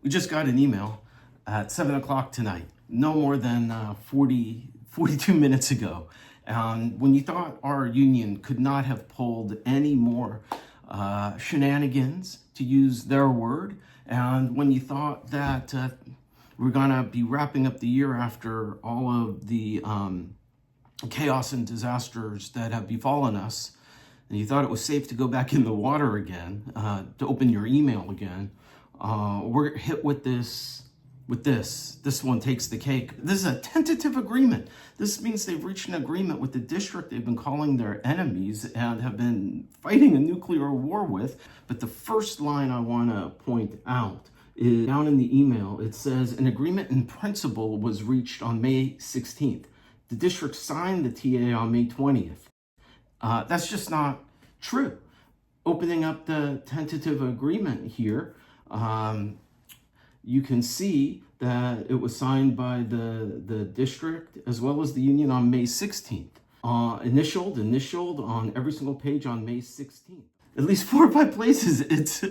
We just got an email at 7 o'clock tonight, no more than 42 minutes ago. When you thought our union could not have pulled any more shenanigans, to use their word, and when you thought that we're gonna be wrapping up the year after all of the chaos and disasters that have befallen us, and you thought it was safe to go back in the water again, to open your email again, we're hit with this. This one takes the cake. This is a tentative agreement. This means they've reached an agreement with the district they've been calling their enemies and have been fighting a nuclear war with. But the first line I want to point out is down in the email. It says an agreement in principle was reached on May 16th. The district signed the TA on May 20th. That's just not true. Opening up the tentative agreement here, you can see that it was signed by the district as well as the union on May 16th. Initialed on every single page on May 16th. At least 4 or 5 places it's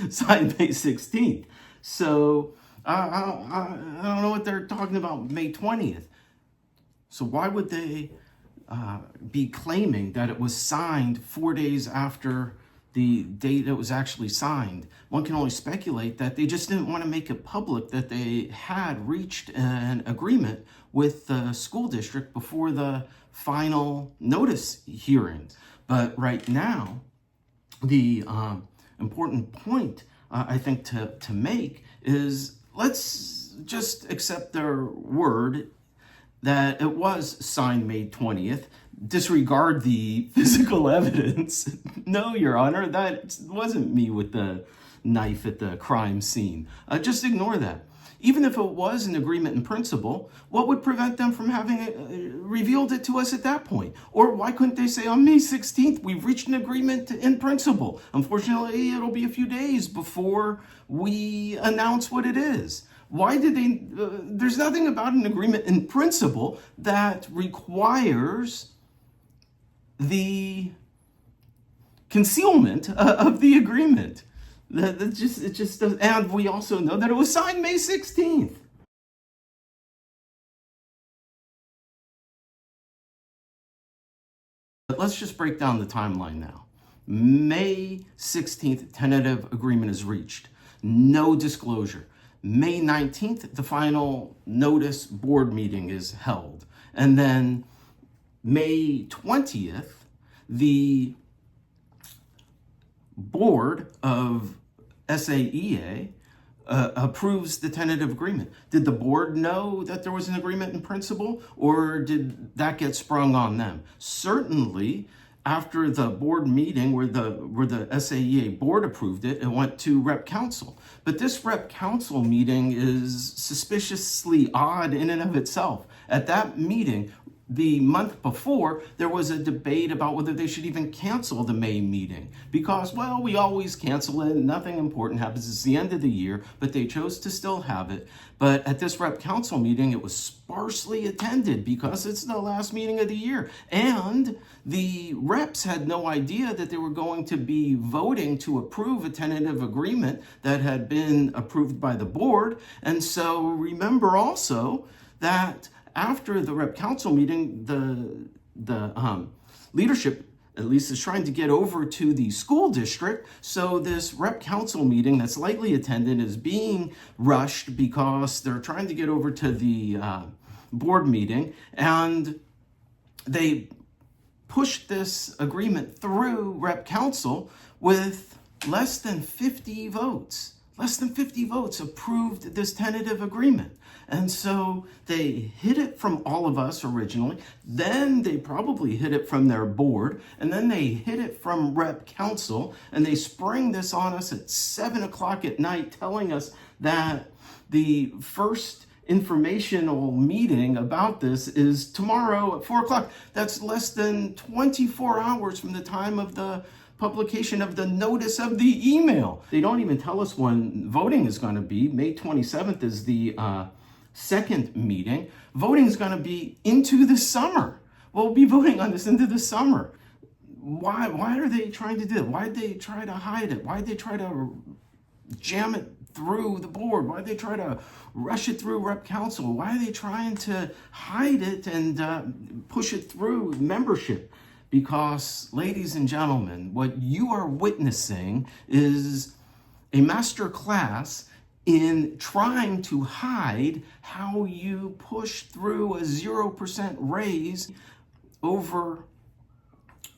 signed May 16th. So I don't know what they're talking about May 20th. So why would they be claiming that it was signed 4 days after the date it was actually signed? One can only speculate that they just didn't want to make it public that they had reached an agreement with the school district before the final notice hearing. But right now, the important point I think to make is let's just accept their word that it was signed May 20th. Disregard the physical evidence. No, Your Honor, that wasn't me with the knife at the crime scene. Just ignore that. Even if it was an agreement in principle, what would prevent them from having revealed it to us at that point? Or why couldn't they say on May 16th, we've reached an agreement in principle? Unfortunately, it'll be a few days before we announce what it is. Why did they, there's nothing about an agreement in principle that requires the concealment of the agreement. It just does, and we also know that it was signed May 16th. But let's just break down the timeline now. May 16th, tentative agreement is reached. No disclosure. May 19th, the final notice board meeting is held. And then May 20th, the board of SAEA approves the tentative agreement. Did the board know that there was an agreement in principle, or did that get sprung on them? Certainly, after the board meeting where the SAEA board approved it, it went to rep council. But this rep council meeting is suspiciously odd in and of itself. At that meeting, the month before, there was a debate about whether they should even cancel the May meeting because, well, we always cancel it. Nothing important happens. It's the end of the year, but they chose to still have it. But at this rep council meeting, it was sparsely attended because it's the last meeting of the year. And the reps had no idea that they were going to be voting to approve a tentative agreement that had been approved by the board. And so remember also that after the rep council meeting, the leadership at least is trying to get over to the school district. So this rep council meeting that's likely attended is being rushed because they're trying to get over to the board meeting, and they pushed this agreement through rep council with less than 50 votes. Less than 50 votes approved this tentative agreement. And so they hid it from all of us originally, then they probably hid it from their board, and then they hid it from rep council, and they spring this on us at 7 o'clock at night, telling us that the first informational meeting about this is tomorrow at 4 o'clock. That's less than 24 hours from the time of the publication of the notice of the email. They don't even tell us when voting is going to be. May 27th is the second meeting. Voting is going to be into the summer. We'll be voting on this into the summer. Why are they trying to do it? Why did they try to hide it? Why did they try to jam it through the board? Why they try to rush it through rep council? Why are they trying to hide it and push it through membership? Because, ladies and gentlemen, what you are witnessing is a master class in trying to hide how you push through a 0% raise over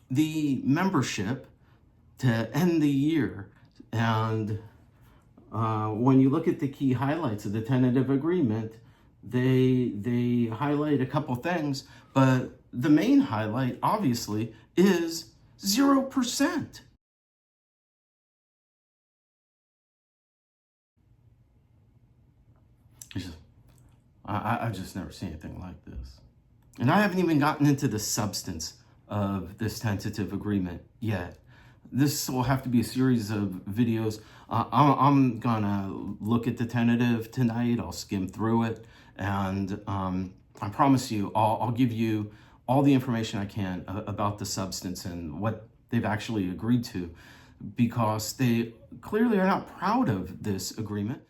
the membership to end the year. And when you look at the key highlights of the tentative agreement, they highlight a couple things, but the main highlight, obviously, is 0%. I've just never seen anything like this. And I haven't even gotten into the substance of this tentative agreement yet. This will have to be a series of videos. I'm gonna look at the tentative tonight. I'll skim through it, and I promise you, I'll give you all the information I can about the substance and what they've actually agreed to, because they clearly are not proud of this agreement.